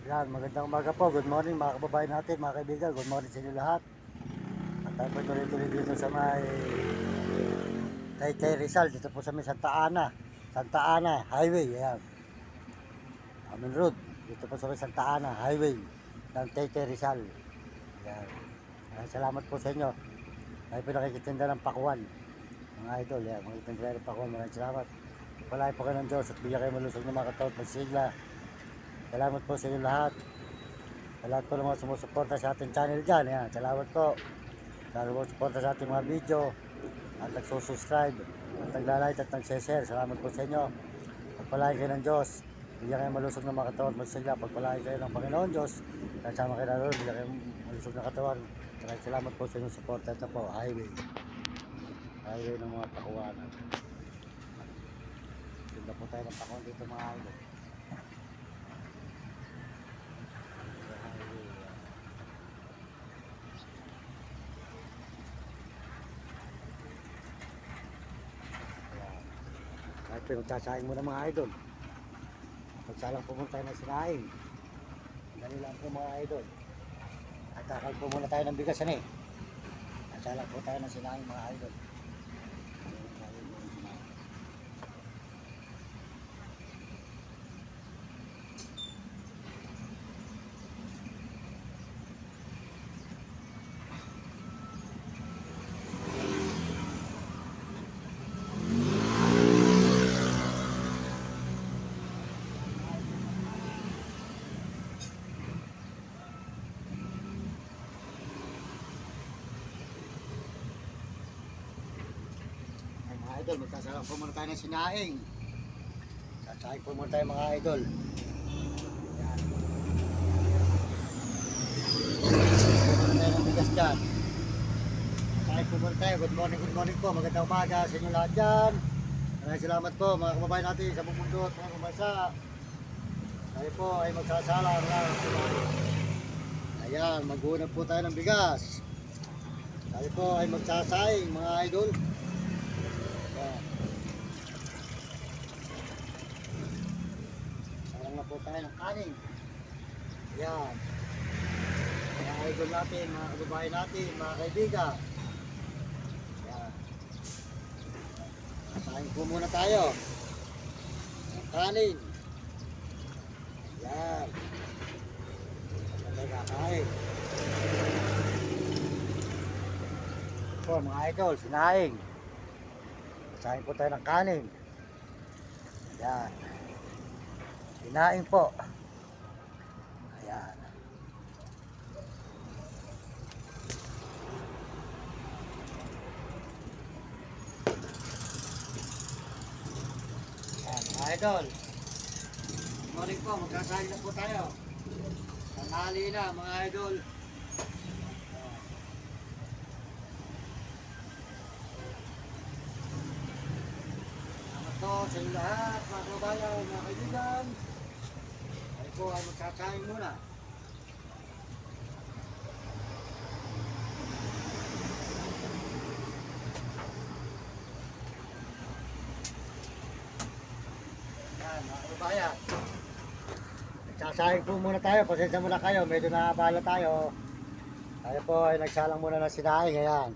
Yan, magandang umaga po. Good morning mga kababayan natin, mga kaibigan. Good morning sa inyo lahat. At tayo po tuloy-tuloy dito sa may Taytay Rizal. Dito po sa may Santa Ana Highway. Ayan. Amin Road. Dito po sa may Santa Ana Highway ng Taytay Rizal. Ayan. Salamat po sa inyo. Tayo po nakikitinda ng pakuan. Mga idol, yan. Mga itinda ng pakuan. Maraming salamat. Palagi po kayo ng Diyos at bigyan kayo malusog ng mga katawat magsigla. Salamat po sa inyo lahat. Sa lahat po ng mga sumusuporta sa ating channel dyan. Yan. Salamat po. Sa sumusuporta sa ating mga video. At nagsusubscribe. At naglalike at nagseshare. Salamat po sa inyo. Pagpalain kayo ng Diyos. Bigyan kayo malusog ng mga katawan. Magsigla. Pagpalain kayo ng Panginoon Diyos. Kasama kayo na rin. Bigyan kayo malusog ng katawan. Salamat po sa inyong suporta. Ito po. Highway. Highway ng mga pakuwanan. Tinda po tayo ng pakuwan dito mga idol. Kahit pinagsasaing muna mga idol. Magsalang po muna tayo ng sinaing. Dali lang po mga idol. At kakal po muna tayo ng bigas yan eh. Magsalang po tayo ng sinaing mga idol. Mga idol, magsasalang po muna tayo ng sinaing. Sasaing po muna tayo mga idol. Yan. Po muna tayo ng bigas dyan. Sasaing po muna tayo. Good morning po. Magandang umaga sa inyo lahat dyan. Maraming salamat po mga kababayan natin sa buong mundo at mga kabansa. Tayo po ay magsasalang ng sinaing. Ayan, mag-uunag po tayo ng bigas. Tayo po ay magsasaing mga idol. Sarang na po tayo ng kanin. Yan. Mga idol natin, mga kababayan natin, mga kaibigan. Yan. Kasahin po muna tayo. Ng kanin. Yan. Sabay kakain. Po mga idol, sinaing. Kasahin po tayo ng kanin. Yan. Sinaing po. Ayan. Ayan, mga idol. Good morning po, magkasahin na po tayo. Tanghali na mga idol. Salamat po sa inyo lahat, mga kababayan, mga kaibigan. Ay po ay magkakain muna. Yan mga kababayan. Nagsasaing po muna tayo. Pasensya muna kayo. Medyo nakabala tayo. Tayo po ay nagsalang muna ng sinaing. Ayan.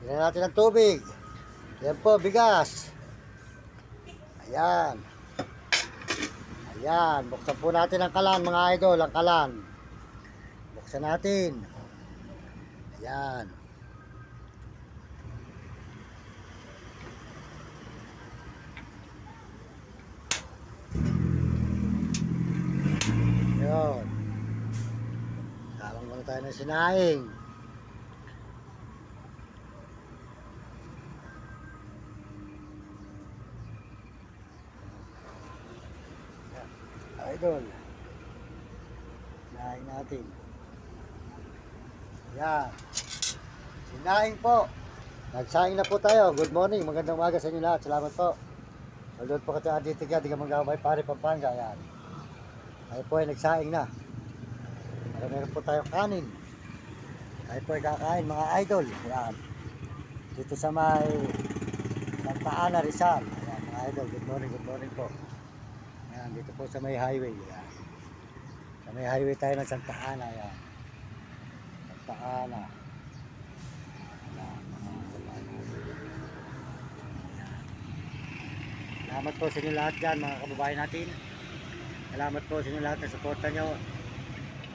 Bigyan natin ng tubig. Ayan po, bigas. Ayan. Ayan, buksan po natin ang kalan mga idol, ang kalan. Buksan natin. Ayan. Ayan. Salang muna tayo ng sinaing. Idol. Sinaing natin. Ayan. Sinaing po. Nagsaing na po tayo. Good morning. Magandang umaga sa inyo lahat. Salamat po. Salud po kato adito kaya di ka magkakabay pare Pampanga. Ayan. Tayo po ay nagsaing na. Para meron po tayong kanin. Tayo po ay kakain mga idol. Ayan. Dito sa may Santa Ana Rizal. Ayan mga idol. Good morning po. Ayan. Dito po sa may highway. Ayan. May highway tayo ng Santa Ana. Yan. Santa Ana. Yan, mga kababayan natin. Yan. Salamat po sa inyo lahat dyan mga kababayan natin. Salamat po sa inyo lahat na suporta nyo.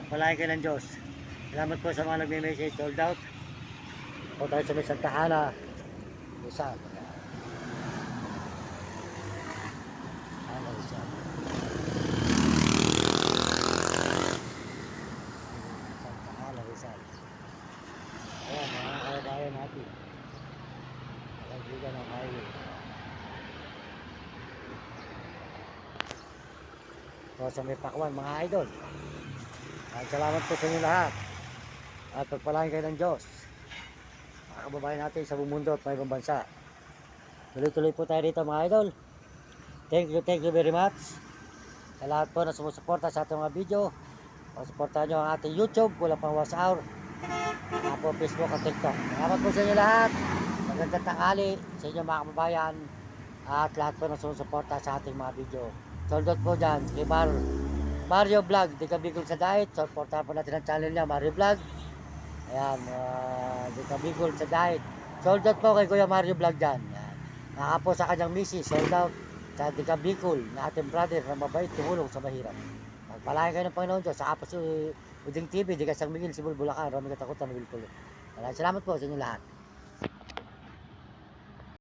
Palayan kayo ng Diyos. Salamat po sa mga nagme-message sold out. Po tayo sa may Santa Ana. Rizal. Ana Rizal. Santa Ana Rizal. Ayan mga kababayan natin. Kaibigan ng highway. So sa may Pakwan mga idol. At salamat po sa inyo lahat. At pagpalain kayo ng Diyos. Mga kababayan natin sa buong mundo at may ibang bansa. Tuloy-tuloy po tayo dito mga idol. Thank you very much. Sa lahat po na sumusuporta sa ating mga video. Pasuportahan nyo ang ating YouTube. Kulang pang 1 hour. Mga po Facebook at TikTok. Salamat po sa inyo lahat. Magandang tanghali sa inyo mga kababayan. At lahat po na sumusuporta sa ating mga video. Soldot po dyan. Kay Mario Vlog, di ka bigol sa diet. Supportahan po natin ang channel niya, Mario Vlog. Ayan, di ka bigol sa diet. Sold out po kay Kuya Mario Vlog dyan. Ayan. Naka po sa kanyang misis, sold out sa di ka bigol na ating brother na mabait, tumulong sa mahirap. Magpalayan kayo ng Panginoon Diyos. Saka po si Uding TV, di ka sang Miguel, si Bulbulacan, Romy Katakutan, Will Pulo. Salamat po sa inyo lahat.